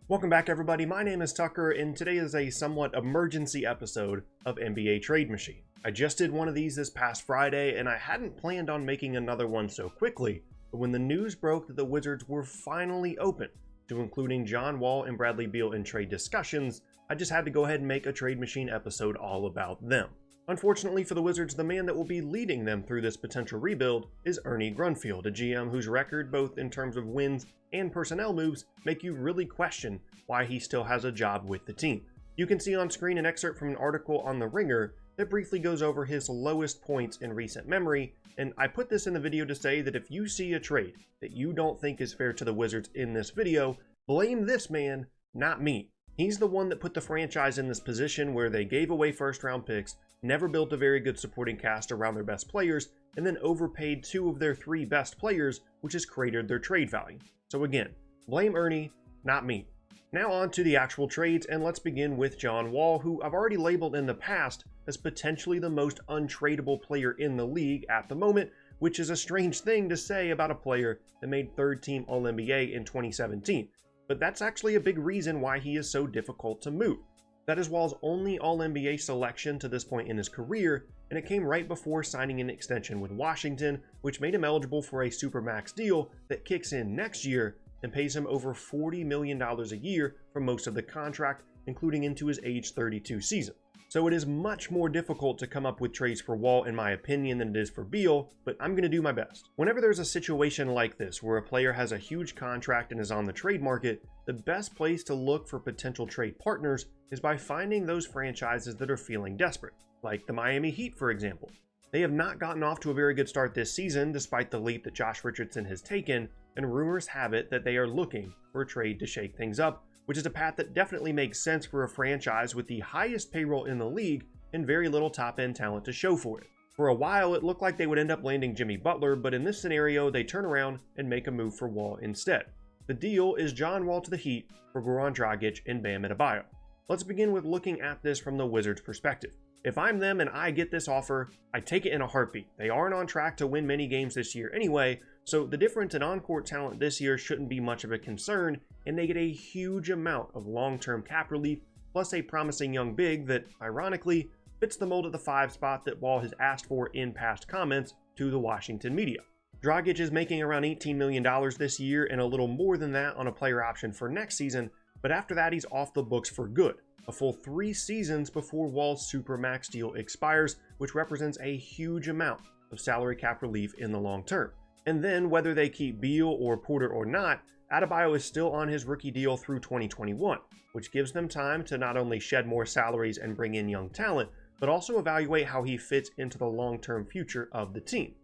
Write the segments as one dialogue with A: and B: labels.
A: Welcome back, everybody. My name is Tucker, and today is a somewhat emergency episode of NBA Trade Machine. I just did one of these this past Friday, and I hadn't planned on making another one so quickly, but when the news broke that the Wizards were finally open to including John Wall and Bradley Beal in trade discussions, I just had to go ahead and make a Trade Machine episode all about them. Unfortunately for the Wizards, the man that will be leading them through this potential rebuild is Ernie Grunfeld, a GM whose record, both in terms of wins and personnel moves, make you really question why he still has a job with the team. You can see on screen an excerpt from an article on The Ringer that briefly goes over his lowest points in recent memory, and I put this in the video to say that if you see a trade that you don't think is fair to the Wizards in this video, blame this man, not me. He's the one that put the franchise in this position where they gave away first-round picks, never built a very good supporting cast around their best players, and then overpaid two of their three best players, which has cratered their trade value. So again, blame Ernie, not me. Now on to the actual trades, and let's begin with John Wall, who I've already labeled in the past as potentially the most untradeable player in the league at the moment, which is a strange thing to say about a player that made third-team All-NBA in 2017. But that's actually a big reason why he is so difficult to move. That is Wall's only All-NBA selection to this point in his career, and it came right before signing an extension with Washington, which made him eligible for a Supermax deal that kicks in next year and pays him over $40 million a year for most of the contract, including into his age 32 season. So it is much more difficult to come up with trades for Wall, in my opinion, than it is for Beal, but I'm going to do my best. Whenever there's a situation like this, where a player has a huge contract and is on the trade market, the best place to look for potential trade partners is by finding those franchises that are feeling desperate, like the Miami Heat, for example. They have not gotten off to a very good start this season, despite the leap that Josh Richardson has taken, and rumors have it that they are looking for a trade to shake things up, which is a path that definitely makes sense for a franchise with the highest payroll in the league and very little top-end talent to show for it. For a while, it looked like they would end up landing Jimmy Butler, but in this scenario, they turn around and make a move for Wall instead. The deal is John Wall to the Heat for Goran Dragic and Bam Adebayo. Let's begin with looking at this from the Wizards' perspective. If I'm them and I get this offer, I take it in a heartbeat. They aren't on track to win many games this year anyway, so the difference in on-court talent this year shouldn't be much of a concern, and they get a huge amount of long-term cap relief, plus a promising young big that, ironically, fits the mold at the 5 spot that Wall has asked for in past comments to the Washington media. Dragic is making around $18 million this year and a little more than that on a player option for next season, but after that he's off the books for good, a full 3 seasons before Wall's Supermax deal expires, which represents a huge amount of salary cap relief in the long term. And then, whether they keep Beal or Porter or not, Adebayo is still on his rookie deal through 2021, which gives them time to not only shed more salaries and bring in young talent, but also evaluate how he fits into the long-term future of the team.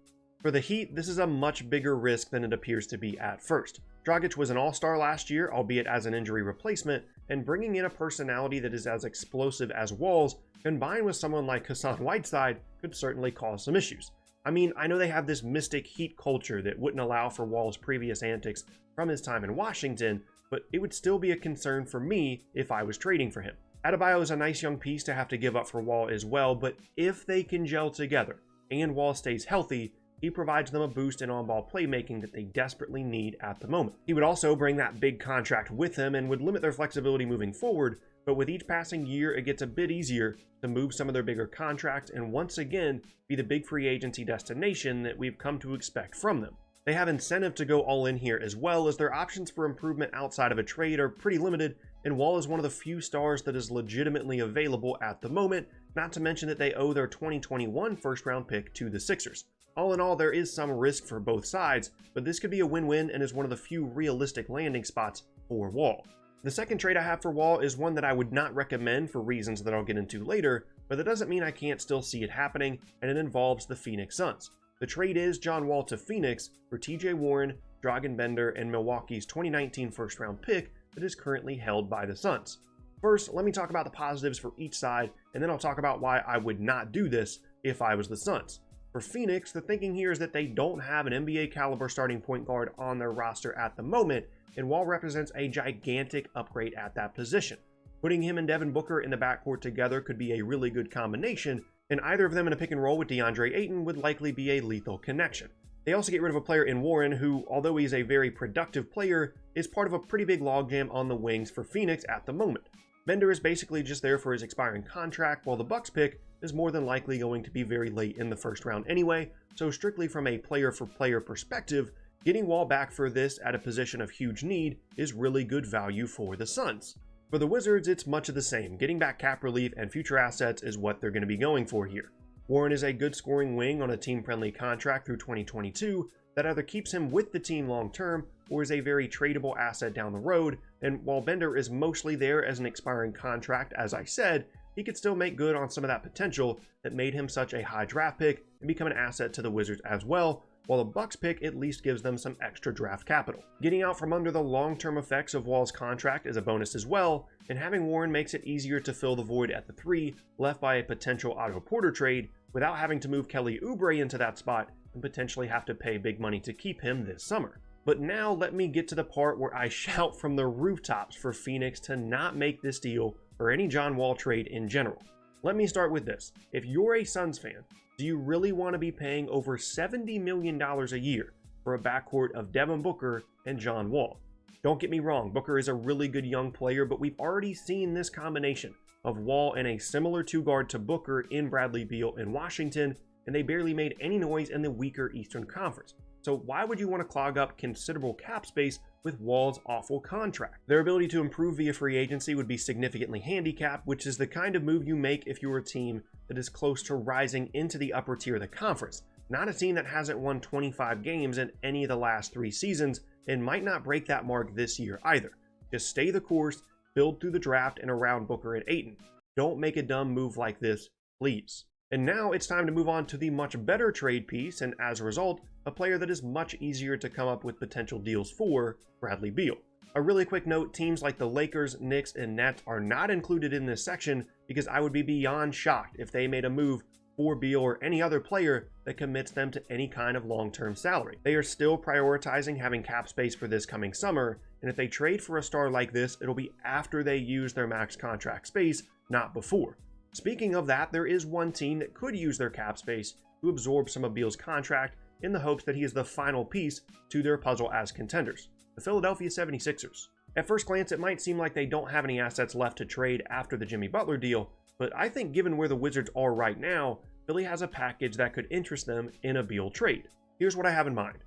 A: For the Heat, this is a much bigger risk than it appears to be at first. Dragic was an all-star last year, albeit as an injury replacement, and bringing in a personality that is as explosive as Wall's, combined with someone like Hassan Whiteside, could certainly cause some issues. I mean, I know they have this mystic Heat culture that wouldn't allow for Wall's previous antics from his time in Washington, but it would still be a concern for me if I was trading for him. Adebayo is a nice young piece to have to give up for Wall as well, but if they can gel together and Wall stays healthy, he provides them a boost in on-ball playmaking that they desperately need at the moment. He would also bring that big contract with him and would limit their flexibility moving forward, but with each passing year, it gets a bit easier to move some of their bigger contracts and once again be the big free agency destination that we've come to expect from them. They have incentive to go all in here as well, as their options for improvement outside of a trade are pretty limited, and Wall is one of the few stars that is legitimately available at the moment, not to mention that they owe their 2021 first-round pick to the Sixers. All in all, there is some risk for both sides, but this could be a win-win and is one of the few realistic landing spots for Wall. The second trade I have for Wall is one that I would not recommend for reasons that I'll get into later, but that doesn't mean I can't still see it happening, and it involves the Phoenix Suns. The trade is John Wall to Phoenix for TJ Warren, Dragan Bender, and Milwaukee's 2019 first-round pick that is currently held by the Suns. First, let me talk about the positives for each side, and then I'll talk about why I would not do this if I was the Suns. For Phoenix, the thinking here is that they don't have an NBA caliber starting point guard on their roster at the moment, and Wall represents a gigantic upgrade at that position. Putting him and Devin Booker in the backcourt together could be a really good combination, and either of them in a pick and roll with DeAndre Ayton would likely be a lethal connection. They also get rid of a player in Warren who, although he's a very productive player, is part of a pretty big logjam on the wings for Phoenix at the moment. Bender is basically just there for his expiring contract, while the Bucks pick is more than likely going to be very late in the first round anyway, so strictly from a player-for-player perspective, getting Wall back for this at a position of huge need is really good value for the Suns. For the Wizards, it's much of the same. Getting back cap relief and future assets is what they're going to be going for here. Warren is a good scoring wing on a team-friendly contract through 2022 that either keeps him with the team long-term or is a very tradable asset down the road, and while Bender is mostly there as an expiring contract, as I said, he could still make good on some of that potential that made him such a high draft pick and become an asset to the Wizards as well, while the Bucks pick at least gives them some extra draft capital. Getting out from under the long-term effects of Wall's contract is a bonus as well, and having Warren makes it easier to fill the void at the 3 left by a potential Otto Porter trade without having to move Kelly Oubre into that spot and potentially have to pay big money to keep him this summer. But now let me get to the part where I shout from the rooftops for Phoenix to not make this deal or any John Wall trade in general. Let me start with this. If you're a Suns fan, do you really want to be paying over $70 million a year for a backcourt of Devin Booker and John Wall? Don't get me wrong, Booker is a really good young player, but we've already seen this combination of Wall and a similar two-guard to Booker in Bradley Beal in Washington, and they barely made any noise in the weaker Eastern Conference. So why would you want to clog up considerable cap space with Wall's awful contract? Their ability to improve via free agency would be significantly handicapped, which is the kind of move you make if you're a team that is close to rising into the upper tier of the conference, not a team that hasn't won 25 games in any of the last 3 seasons and might not break that mark this year either. Just stay the course, build through the draft and around Booker and Ayton. Don't make a dumb move like this, please. And now it's time to move on to the much better trade piece, and as a result, a player that is much easier to come up with potential deals for, Bradley Beal. A really quick note, teams like the Lakers, Knicks, and Nets are not included in this section because I would be beyond shocked if they made a move for Beal or any other player that commits them to any kind of long-term salary. They are still prioritizing having cap space for this coming summer, and if they trade for a star like this, it'll be after they use their max contract space, not before. Speaking of that, there is one team that could use their cap space to absorb some of Beal's contract in the hopes that he is the final piece to their puzzle as contenders, the Philadelphia 76ers. At first glance, it might seem like they don't have any assets left to trade after the Jimmy Butler deal, but I think given where the Wizards are right now, Philly has a package that could interest them in a Beal trade. Here's what I have in mind.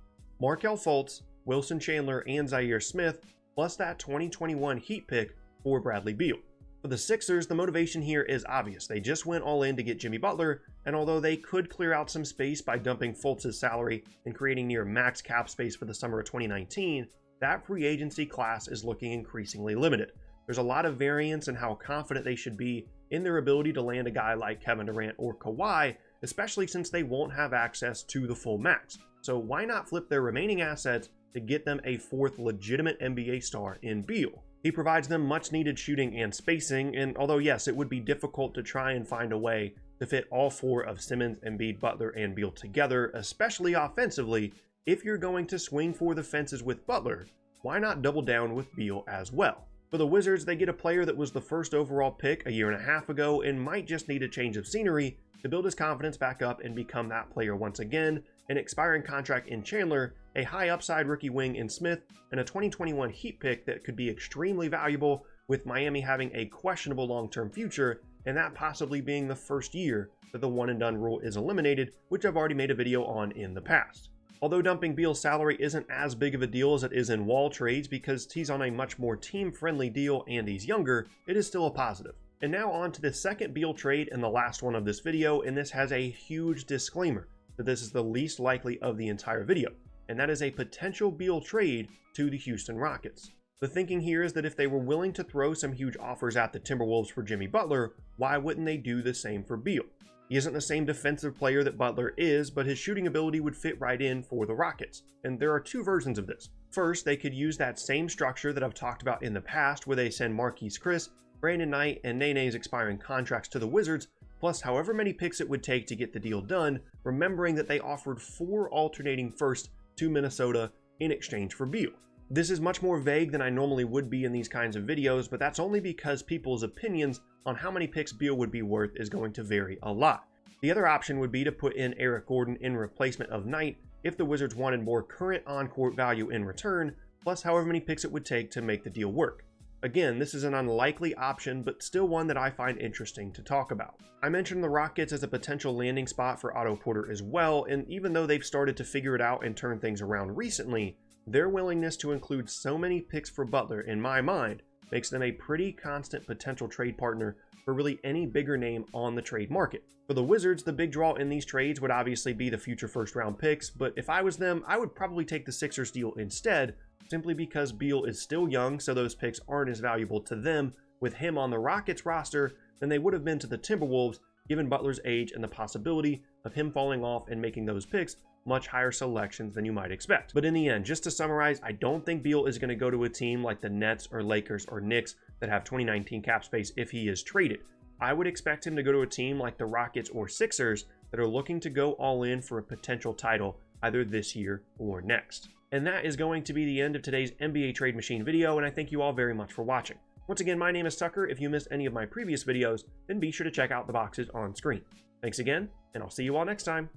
A: Markelle Fultz, Wilson Chandler, and Zhaire Smith, plus that 2021 Heat pick for Bradley Beal. For the Sixers, the motivation here is obvious. They just went all in to get Jimmy Butler, and although they could clear out some space by dumping Fultz's salary and creating near max cap space for the summer of 2019, that free agency class is looking increasingly limited. There's a lot of variance in how confident they should be in their ability to land a guy like Kevin Durant or Kawhi, especially since they won't have access to the full max. So why not flip their remaining assets to get them a 4th legitimate NBA star in Beal? He provides them much needed shooting and spacing, and although yes, it would be difficult to try and find a way to fit all 4 of Simmons, Embiid, Butler, and Beal together, especially offensively, if you're going to swing for the fences with Butler, why not double down with Beal as well? For the Wizards, they get a player that was the 1st overall pick a year and a half ago and might just need a change of scenery to build his confidence back up and become that player once again, an expiring contract in Chandler, a high upside rookie wing in Smith, and a 2021 Heat pick that could be extremely valuable, with Miami having a questionable long-term future, and that possibly being the first year that the one and done rule is eliminated, which I've already made a video on in the past. Although dumping Beal's salary isn't as big of a deal as it is in Wall trades because he's on a much more team-friendly deal and he's younger, it is still a positive. And now on to the second Beal trade and the last one of this video, and this has a huge disclaimer that this is the least likely of the entire video, and that is a potential Beal trade to the Houston Rockets. The thinking here is that if they were willing to throw some huge offers at the Timberwolves for Jimmy Butler, why wouldn't they do the same for Beal? He isn't the same defensive player that Butler is, but his shooting ability would fit right in for the Rockets. And there are 2 versions of this. First, they could use that same structure that I've talked about in the past, where they send Marquise Chris, Brandon Knight, and Nene's expiring contracts to the Wizards, plus however many picks it would take to get the deal done, remembering that they offered 4 alternating firsts to Minnesota in exchange for Beal. This is much more vague than I normally would be in these kinds of videos, but that's only because people's opinions on how many picks Beal would be worth is going to vary a lot. The other option would be to put in Eric Gordon in replacement of Knight if the Wizards wanted more current on-court value in return, plus however many picks it would take to make the deal work. Again, this is an unlikely option, but still one that I find interesting to talk about. I mentioned the Rockets as a potential landing spot for Otto Porter as well, and even though they've started to figure it out and turn things around recently, their willingness to include so many picks for Butler, in my mind, makes them a pretty constant potential trade partner for really any bigger name on the trade market. For the Wizards, the big draw in these trades would obviously be the future first-round picks, but if I was them, I would probably take the Sixers deal instead, simply because Beal is still young, so those picks aren't as valuable to them with him on the Rockets roster than they would have been to the Timberwolves, given Butler's age and the possibility of him falling off and making those picks much higher selections than you might expect. But in the end, just to summarize, I don't think Beal is going to go to a team like the Nets or Lakers or Knicks that have 2019 cap space if he is traded. I would expect him to go to a team like the Rockets or Sixers that are looking to go all in for a potential title either this year or next. And that is going to be the end of today's NBA Trade Machine video, and I thank you all very much for watching. Once again, my name is Tucker. If you missed any of my previous videos, then be sure to check out the boxes on screen. Thanks again, and I'll see you all next time.